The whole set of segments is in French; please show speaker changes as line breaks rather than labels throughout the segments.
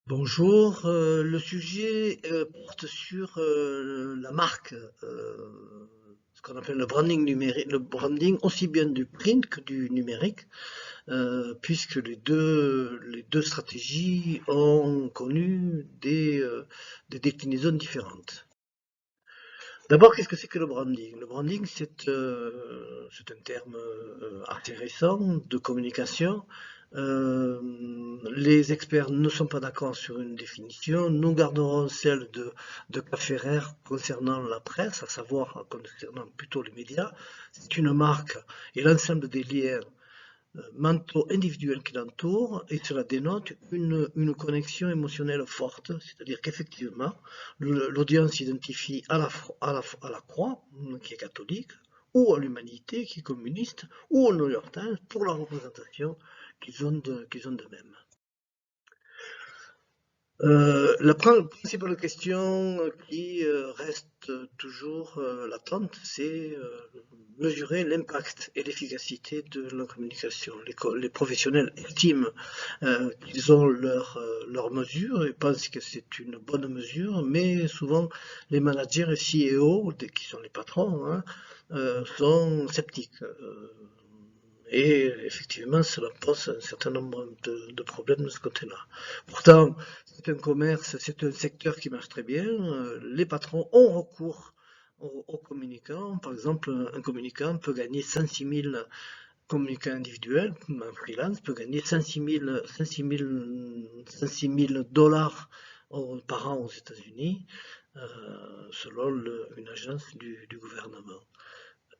Bonjour, le sujet porte sur la marque, ce qu'on appelle le branding numérique, le branding aussi bien du print que du numérique, puisque les deux stratégies ont connu des déclinaisons différentes. D'abord, qu'est-ce que c'est que le branding? Le branding, c'est un terme assez récent de communication. Les experts ne sont pas d'accord sur une définition. Nous garderons celle de Cafferer concernant la presse, à savoir concernant plutôt les médias. C'est une marque et l'ensemble des liens mentaux individuels qui l'entourent, et cela dénote une connexion émotionnelle forte, c'est-à-dire qu'effectivement, l'audience s'identifie à la Croix, qui est catholique, ou à l'Humanité, qui est communiste, ou au New York Times, pour la représentation qu'ils ont d'eux-mêmes. La principale question qui reste toujours latente, c'est mesurer l'impact et l'efficacité de la communication. Les professionnels estiment qu'ils ont leur mesure et pensent que c'est une bonne mesure, mais souvent les managers et CEO, qui sont les patrons, hein, sont sceptiques. Et effectivement, cela pose un certain nombre de problèmes de ce côté-là. Pourtant, c'est un commerce, c'est un secteur qui marche très bien. Les patrons ont recours aux communicants. Par exemple, un communicant peut gagner 106 000 communicants individuels, un freelance peut gagner 106 000 dollars par an aux États-Unis, selon une agence du gouvernement.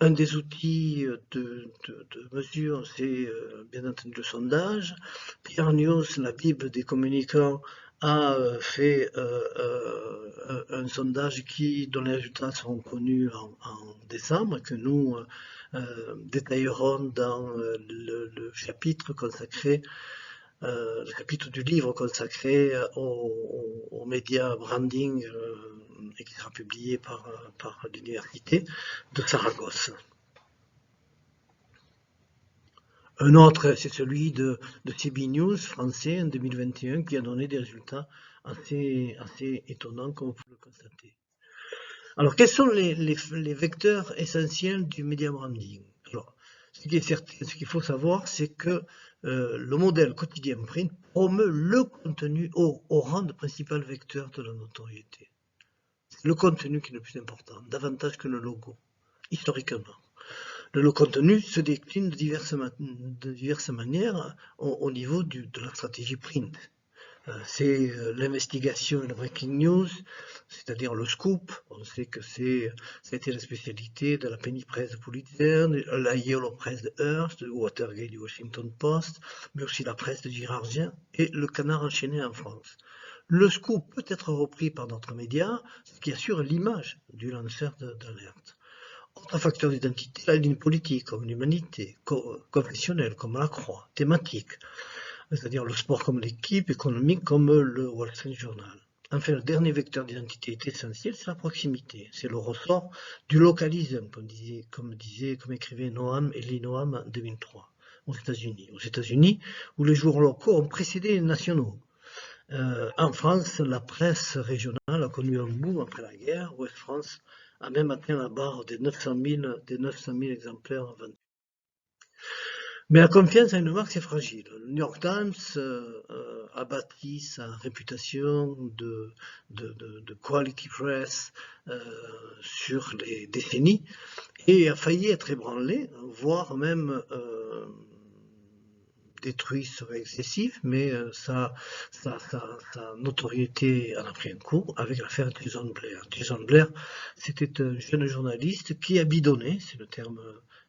Un des outils de mesure, c'est bien entendu le sondage. Pierre News, la Bible des communicants, a fait un sondage dont les résultats seront connus en décembre, que nous détaillerons dans le chapitre consacré, le chapitre du livre consacré aux médias branding et qui sera publié par l'université de Saragosse. Un autre, c'est celui de CB News français en 2021 qui a donné des résultats assez étonnants, comme vous pouvez le constater. Alors, quels sont les vecteurs essentiels du media branding? Alors, ce qui est certain, ce qu'il faut savoir, c'est que le modèle quotidien print promeut le contenu au rang de principal vecteur de la notoriété. C'est le contenu qui est le plus important, davantage que le logo, historiquement. Le contenu se décline de diverses manières au niveau de la stratégie print. C'est l'investigation et le breaking news, c'est-à-dire le scoop. On sait que ça a été la spécialité de la Penny Press de Pulitzer, la Yellow Press de Hearst, de Watergate du Washington Post, mais aussi la presse de Girardien et le Canard enchaîné en France. Le scoop peut être repris par d'autres médias, ce qui assure l'image du lanceur d'alerte. Autre facteur d'identité, la ligne politique, comme l'humanité, confessionnelle, comme la croix, thématique, c'est-à-dire le sport comme l'équipe, économique comme le Wall Street Journal. Enfin, le dernier vecteur d'identité essentiel, c'est la proximité. C'est le ressort du localisme, comme écrivait Noam et Lee Noam en 2003, aux États-Unis. Aux États-Unis, où les jours locaux ont précédé les nationaux. En France, la presse régionale a connu un boom après la guerre. Ouest France a même atteint la barre des 900 000 exemplaires vendus. Mais la confiance à une marque, c'est fragile. Le New York Times a bâti sa réputation de quality press sur les décennies et a failli être ébranlé, voire même détruit serait excessif, mais sa notoriété en a pris un coup avec l'affaire Jason Blair. Jason Blair, c'était un jeune journaliste qui a bidonné, c'est le terme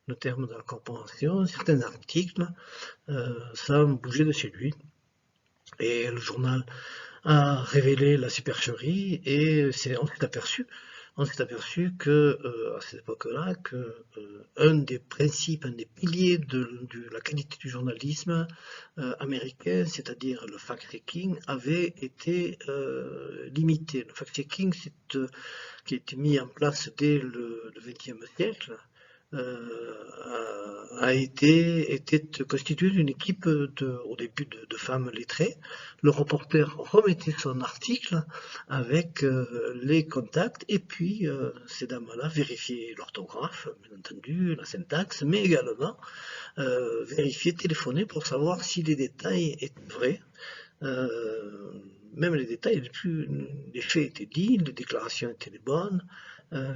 de la corporation, certains articles sans bouger de chez lui. Et le journal a révélé la supercherie et on s'est aperçu que à cette époque-là, que un des principes, un des piliers de la qualité du journalisme américain, c'est-à-dire le fact-checking, avait été limité. Le fact-checking, qui a été mis en place dès le XXe siècle, était constituée d'une équipe au début de femmes lettrées. Le reporter remettait son article avec les contacts et puis ces dames-là vérifiaient l'orthographe, bien entendu, la syntaxe, mais également vérifier, téléphoner pour savoir si les détails étaient vrais. Même les détails, les faits étaient dits, les déclarations étaient les bonnes,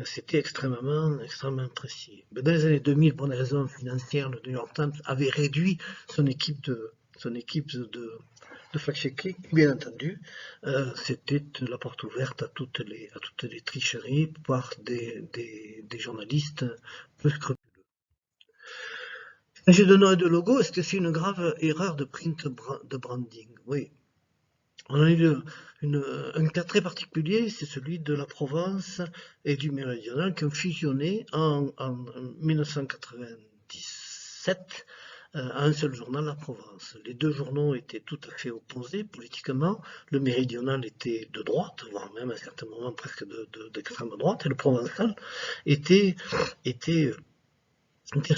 c'était extrêmement précis. Mais dans les années 2000, pour des raisons financières, le New York Times avait réduit son équipe de fact-checking, bien entendu. C'était la porte ouverte à toutes les tricheries par des journalistes peu scrupuleux. J'ai de nom et de logo, est-ce que c'est une grave erreur de print de branding? Oui. On a eu un cas très particulier, c'est celui de la Provence et du Méridional qui ont fusionné en 1997 à un seul journal, la Provence. Les deux journaux étaient tout à fait opposés politiquement. Le Méridional était de droite, voire même à un certain moment presque d'extrême droite, et le Provençal était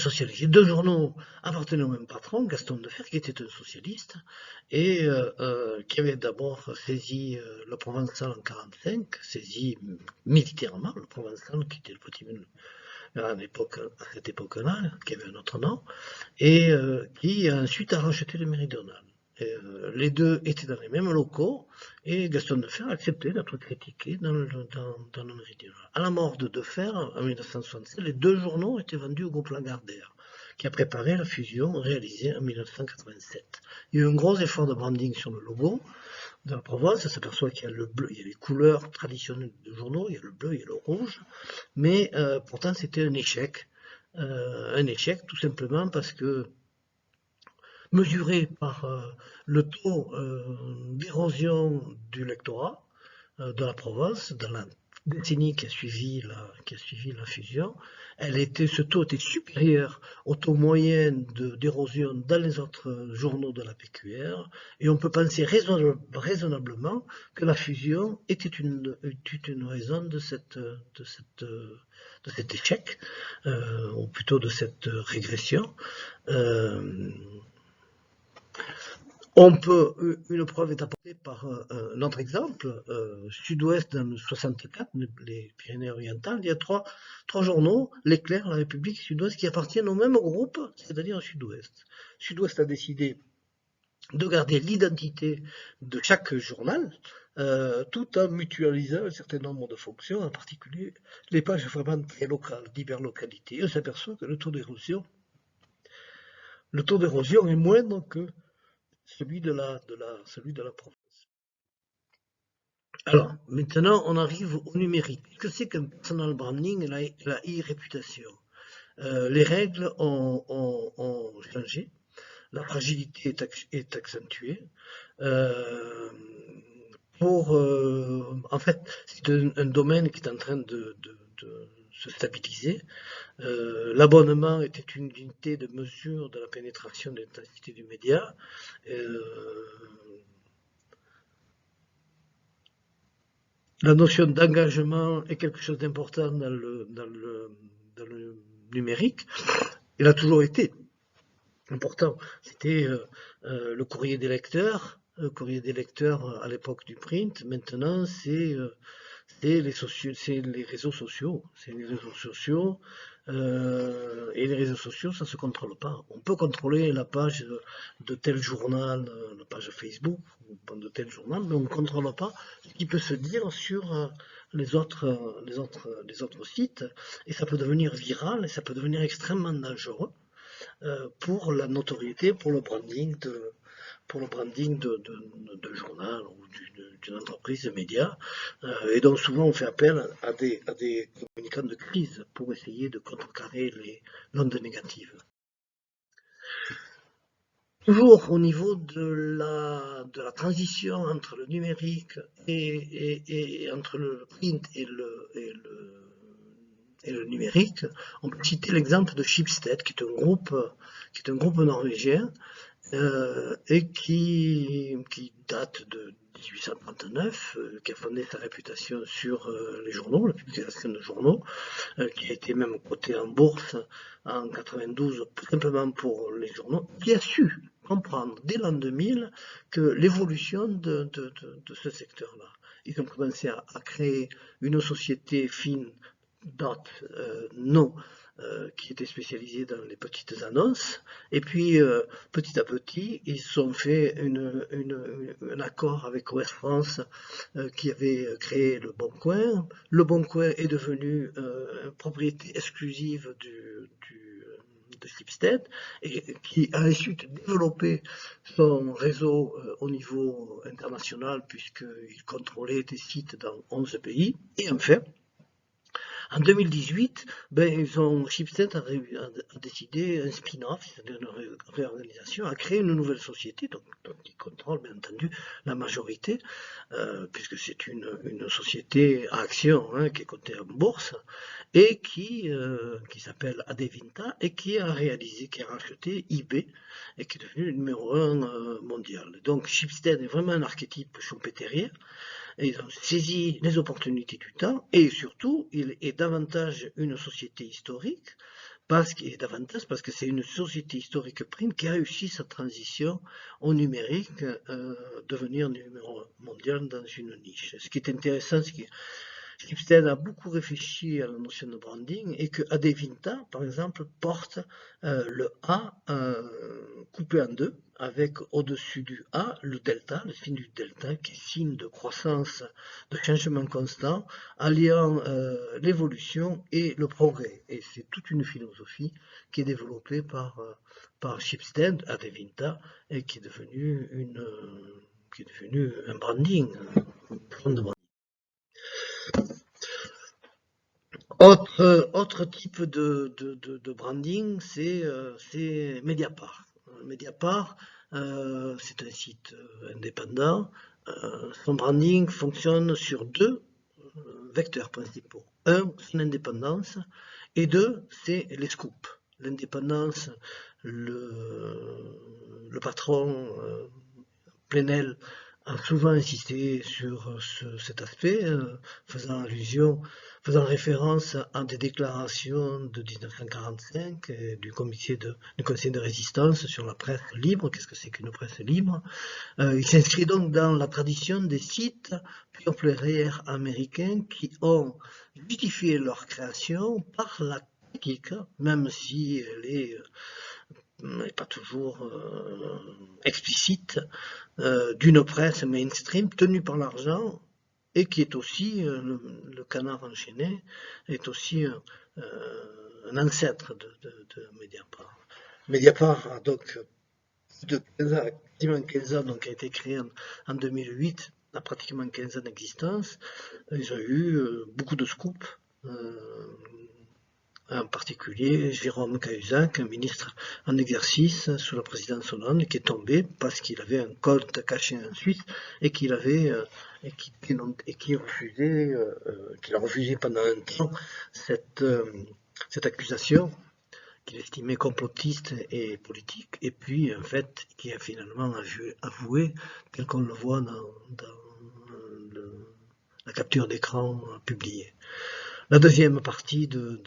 socialiste. Les deux journaux appartenaient au même patron, Gaston Defferre, qui était un socialiste, et qui avait d'abord saisi le Provençal en 1945, saisi militairement le Provençal, qui était le petit à cette époque-là, qui avait un autre nom, et qui ensuite a racheté le Méridional. Les deux étaient dans les mêmes locaux et Gaston Defferre a accepté d'être critiqué dans le Méridional. À la mort de Defferre, en 1967, les deux journaux étaient vendus au groupe Lagardère, qui a préparé la fusion réalisée en 1987. Il y a eu un gros effort de branding sur le logo de la Provence. On s'aperçoit qu'il y a le bleu, il y a les couleurs traditionnelles des journaux, il y a le bleu, il y a le rouge, mais pourtant c'était un échec tout simplement parce que mesuré par le taux d'érosion du lectorat de la Provence dans la décennie qui a suivi la fusion, ce taux était supérieur au taux moyen d'érosion dans les autres journaux de la PQR, et on peut penser raisonnablement que la fusion était une raison de cet échec, ou plutôt de cette régression. Une preuve est apportée par un autre exemple, Sud-Ouest dans le 64, les Pyrénées-Orientales, il y a trois journaux, l'Éclair, la République et Sud-Ouest, qui appartiennent au même groupe, c'est-à-dire au Sud-Ouest. Sud-Ouest a décidé de garder l'identité de chaque journal, tout en mutualisant un certain nombre de fonctions, en particulier les pages vraiment très locales, d'hyperlocalité. Et on s'aperçoit que le taux d'érosion est moindre que celui de la Provence. Alors, maintenant, on arrive au numérique. Qu'est-ce que c'est qu'un personal branding et la e-réputation? Les règles ont changé, la fragilité est accentuée. En fait, c'est un domaine qui est en train de se stabiliser. L'abonnement était une unité de mesure de la pénétration de l'intensité du média. La notion d'engagement est quelque chose d'important dans le numérique. Il a toujours été important. C'était le courrier des lecteurs. Le courrier des lecteurs à l'époque du print. Maintenant, c'est les réseaux sociaux. C'est les réseaux sociaux. Et les réseaux sociaux, ça ne se contrôle pas. On peut contrôler la page de tel journal, la page Facebook de tel journal, mais on ne contrôle pas ce qui peut se dire sur les autres sites. Et ça peut devenir viral et ça peut devenir extrêmement dangereux pour la notoriété, pour le branding de journal ou d'une entreprise de médias, et donc souvent on fait appel à des communicants de crise pour essayer de contrecarrer l'onde négative. Toujours au niveau de la transition entre le numérique et entre le print et le numérique, on peut citer l'exemple de Schibsted, qui est un groupe norvégien, et qui date 1839, qui a fondé sa réputation sur les journaux, la publication de journaux, qui a été même coté en bourse en 92, simplement pour les journaux, qui a su comprendre dès l'an 2000 que l'évolution de ce secteur-là. Ils ont commencé à créer une société fine, non, qui était spécialisée dans les petites annonces. Et puis, petit à petit, ils ont fait un accord avec Ouest France qui avait créé Le Bon Coin. Le Bon Coin est devenu propriété exclusive de Schibsted, et qui a ensuite développé son réseau au niveau international, puisqu'il contrôlait des sites dans 11 pays. Et enfin, en 2018, Schibsted a décidé un spin-off, c'est-à-dire une réorganisation, a créé une nouvelle société, donc qui contrôle bien entendu la majorité, puisque c'est une société à action qui est cotée en bourse, et qui s'appelle Adevinta, et qui a racheté eBay, et qui est devenu le numéro 1 mondial. Donc Schibsted est vraiment un archétype schumpeterien. Et ils ont saisi les opportunités du temps, et surtout, il est davantage une société historique, parce que c'est une société historique prime qui a réussi sa transition au numérique, devenir numéro mondial dans une niche. Ce qui est intéressant, c'est que Schibsted a beaucoup réfléchi à la notion de branding, et que Adevinta, par exemple, porte le A coupé en deux, avec au-dessus du A le delta, le signe du delta, qui est signe de croissance, de changement constant, alliant l'évolution et le progrès. Et c'est toute une philosophie qui est développée par Schibsted, Adevinta, et qui est devenu un branding, une forme de branding. Autre type de branding, c'est Mediapart. Mediapart, c'est un site indépendant. Son branding fonctionne sur deux vecteurs principaux. Un, son indépendance, et deux, c'est les scoops. L'indépendance, le patron Plenel a souvent insisté sur cet aspect, faisant référence à des déclarations de 1945 du Conseil de résistance sur la presse libre. Qu'est-ce que c'est qu'une presse libre? Il s'inscrit donc dans la tradition des sites pure player américains qui ont justifié leur création par la critique, même si elle n'est pas toujours explicite, d'une presse mainstream tenue par l'argent, et qui est aussi, le Canard enchaîné, est aussi un ancêtre de Mediapart. Mediapart a donc quasiment 15 ans, donc a été créé en 2008, a pratiquement 15 ans d'existence. Ils ont eu beaucoup de scoops, en particulier Jérôme Cahuzac, un ministre en exercice sous la présidence Hollande, qui est tombé parce qu'il avait un compte caché en Suisse et qu'il a refusé pendant un temps cette accusation qu'il estimait complotiste et politique, et puis en fait qui a finalement avoué, tel qu'on le voit dans la capture d'écran publiée. La deuxième partie de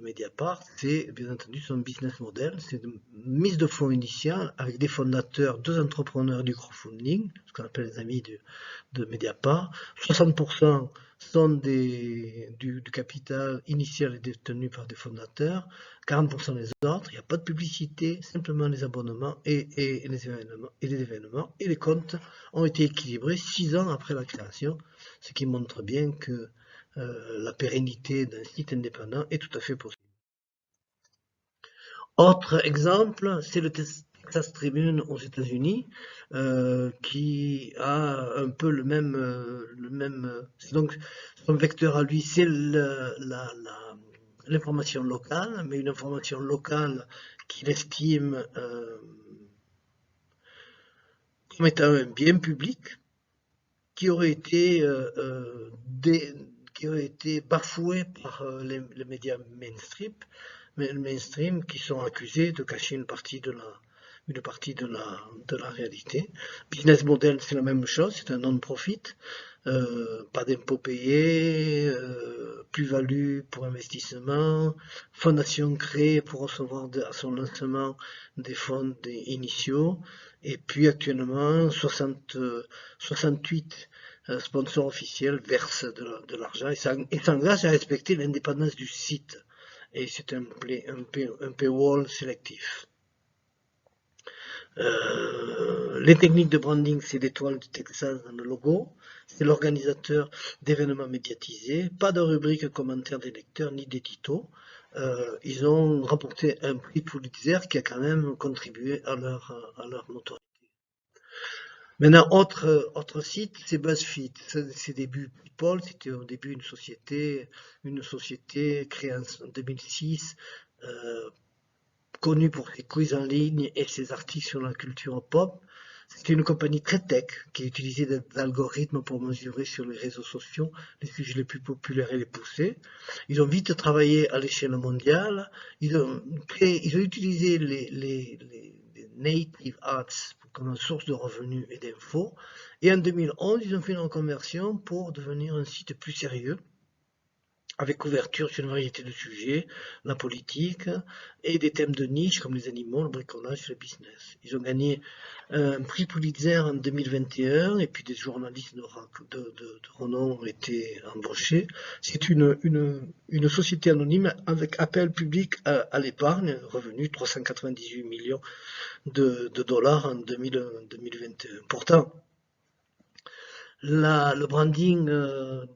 Mediapart, c'est bien entendu son business model, c'est une mise de fonds initiale avec des fondateurs, deux entrepreneurs du crowdfunding, ce qu'on appelle les amis de Mediapart. 60% sont du capital initial est détenu par des fondateurs, 40% les autres. Il n'y a pas de publicité, simplement les abonnements et les événements. Et les comptes ont été équilibrés 6 ans après la création, ce qui montre bien que la pérennité d'un site indépendant est tout à fait possible. Autre exemple, c'est le Texas Tribune aux États-Unis, qui a un peu le même, donc son vecteur à lui, c'est l'information locale, mais une information locale qu'il estime comme étant un bien public qui aurait été bafoué par les médias mainstream qui sont accusés de cacher une partie de une partie de la réalité. Business model, c'est la même chose, c'est un non-profit, pas d'impôts payés, plus-value pour investissement, fondation créée pour recevoir à son lancement des fonds initiaux, et puis actuellement 68 sponsors officiels versent de l'argent et s'engagent à respecter l'indépendance du site. Et c'est un paywall sélectif. Les techniques de branding, c'est l'étoile du Texas dans le logo. C'est l'organisateur d'événements médiatisés. Pas de rubrique commentaires des lecteurs ni d'édito. Ils ont remporté un prix Pulitzer qui a quand même contribué à leur notoriété. Maintenant, autre site, c'est BuzzFeed. Ses débuts People, c'était au début une société créée en 2006, connue pour ses quiz en ligne et ses articles sur la culture pop. C'était une compagnie très tech qui utilisait des algorithmes pour mesurer sur les réseaux sociaux les sujets les plus populaires et les poussés. Ils ont vite travaillé à l'échelle mondiale. Ils ont utilisé les native ads comme source de revenus et d'infos. Et en 2011, ils ont fait une reconversion pour devenir un site plus sérieux, avec couverture sur une variété de sujets, la politique et des thèmes de niche comme les animaux, le bricolage et le business. Ils ont gagné un prix Pulitzer en 2021 et puis des journalistes de renom ont été embauchés. C'est une société anonyme avec appel public à l'épargne, revenu 398 millions de dollars en 2021. Pourtant, le branding de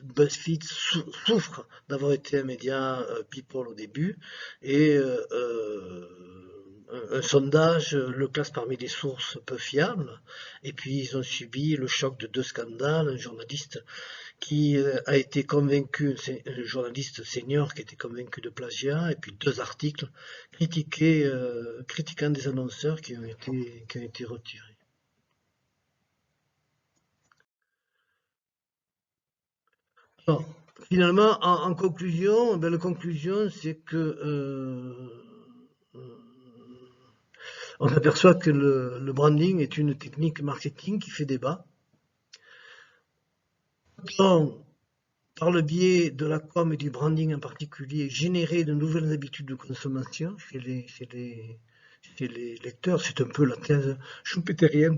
BuzzFeed souffre d'avoir été un média people au début et un sondage le classe parmi des sources peu fiables. Et puis ils ont subi le choc de 2 scandales, un journaliste qui a été convaincu, un journaliste senior qui a été convaincu de plagiat, et puis 2 articles critiquant des annonceurs qui ont été retirés. Alors, finalement, en conclusion, la conclusion, c'est que on s'aperçoit que le branding est une technique marketing qui fait débat. Tant par le biais de la com et du branding en particulier, générer de nouvelles habitudes de consommation chez les lecteurs, c'est un peu la thèse schumpeterienne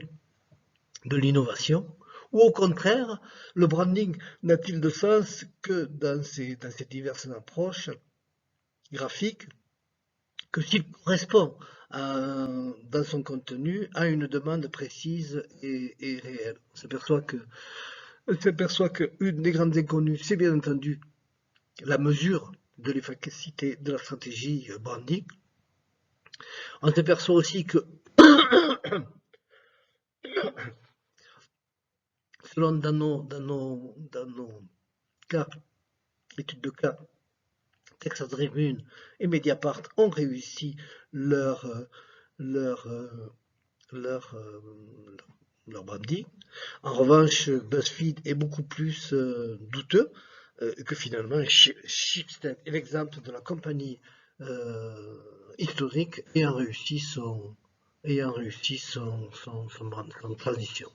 de l'innovation. Ou au contraire, le branding n'a-t-il de sens que dans ces diverses approches graphiques, que s'il correspond dans son contenu à une demande précise et réelle. On s'aperçoit qu'une des grandes inconnues, c'est bien entendu la mesure de l'efficacité de la stratégie branding. On s'aperçoit aussi que selon dans nos cas, études de cas, Texas Tribune et Mediapart ont réussi leur branding. En revanche, BuzzFeed est beaucoup plus douteux que finalement Schibsted est l'exemple de la compagnie historique ayant réussi son transition.